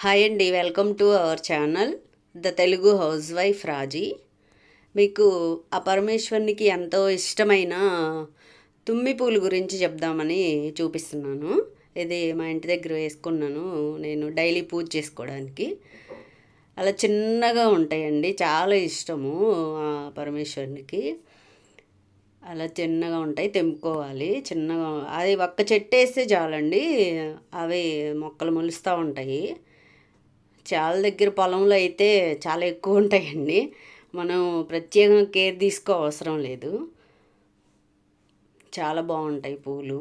Hi అండి, welcome to our channel the Telugu house wife Raji. మీకు ఆ పరమేశ్వరునికి ఎంతో ఇష్టమైన తుమ్మి పూలు గురించి చెప్దామని చూపిస్తున్నాను. ఇది మా ఇంటి దగ్గర వేసుకున్నాను నేను డైలీ పూజ చేసుకోవడానికి. అలా చిన్నగా ఉంటాయండి, చాలా ఇష్టము ఆ పరమేశ్వరునికి. అలా చిన్నగా ఉంటాయి, తెంపుకోవాలి. చిన్నగా అది ఒక్క చెట్టు వేస్తే చాలండి, అవి మొక్కలు మొలుస్తూ ఉంటాయి. చాలా దగ్గర పొలంలో అయితే చాలా ఎక్కువ ఉంటాయండి, మనం ప్రత్యేకంగా కేర్ తీసుకో అవసరం లేదు. చాలా బాగుంటాయి పూలు,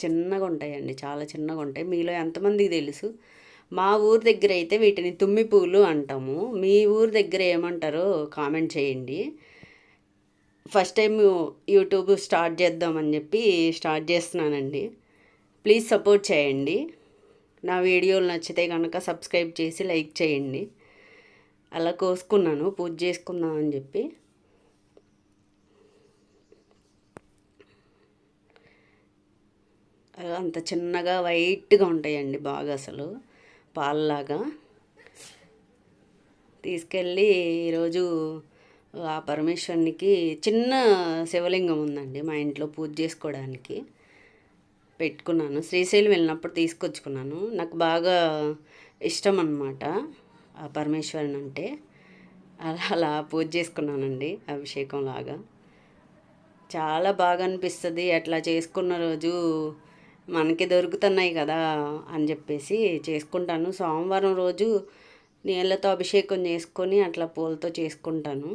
చిన్నగా ఉంటాయండి, చాలా చిన్నగా ఉంటాయి. మీలో ఎంతమందికి తెలుసు? మా ఊరు దగ్గర అయితే వీటిని తుమ్మి పూలు అంటాము. మీ ఊరు దగ్గర ఏమంటారో కామెంట్ చేయండి. ఫస్ట్ టైం యూట్యూబ్ స్టార్ట్ చేద్దామని చెప్పి స్టార్ట్ చేస్తున్నానండి. ప్లీజ్ సపోర్ట్ చేయండి. నా వీడియోలు నచ్చితే కనుక సబ్స్క్రైబ్ చేసి లైక్ చేయండి. అలా కోసుకున్నాను పూజ చేసుకుందాం అని చెప్పి. అలా అంత చిన్నగా వైట్గా ఉంటాయండి, బాగా అసలు పాలలాగా. తీసుకెళ్ళి ఈరోజు ఆ పరమేశ్వరునికి చిన్న శివలింగం ఉందండి మా ఇంట్లో, పూజ చేసుకోవడానికి పెట్టుకున్నాను. శ్రీశైలం వెళ్ళినప్పుడు తీసుకొచ్చుకున్నాను. నాకు బాగా ఇష్టం అన్నమాట ఆ పరమేశ్వరుని అంటే. అలా అలా పూజ చేసుకున్నానండి, అభిషేకం లాగా. చాలా బాగా అనిపిస్తుంది అట్లా చేసుకున్న రోజు. మనకి దొరుకుతున్నాయి కదా అని చెప్పేసి చేసుకుంటాను. సోమవారం రోజు నీళ్ళతో అభిషేకం చేసుకొని అట్లా పూలతో చేసుకుంటాను.